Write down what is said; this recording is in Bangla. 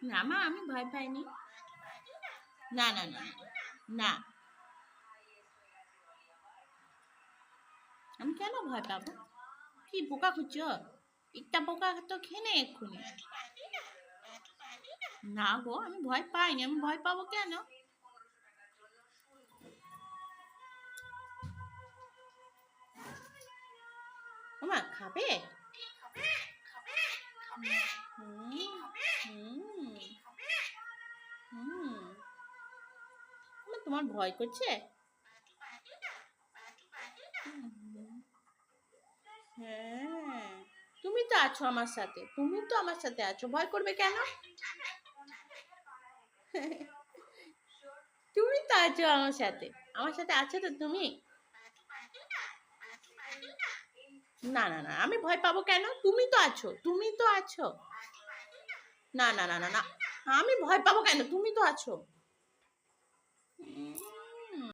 না মা, আমি ভয় পাইনি। না না না না, আমি কেন ভয় পাবো? কি বোকা খুঁজছো? একটা পোকা তো খেয়ে নে এক্ষুনি। না গো, আমি ভয় পাইনি, আমি ভয় পাবো কেন? ওমা, খাবে? হুম, হুম, হুম। ওমা, তোমার ভয় করছে? হ্যাঁ, তুমি তো আছো আমার সাথে, তুমি তো আমার সাথে আছো, ভয় করবে কেন? তুমি তো আছো আমার সাথে, আমার সাথে আছো তো তুমি। না না না, আমি ভয় পাবো কেন? তুমি তো আছো, তুমি তো আছো। না না না না না, আমি ভয় পাবো কেন? তুমি তো আছো।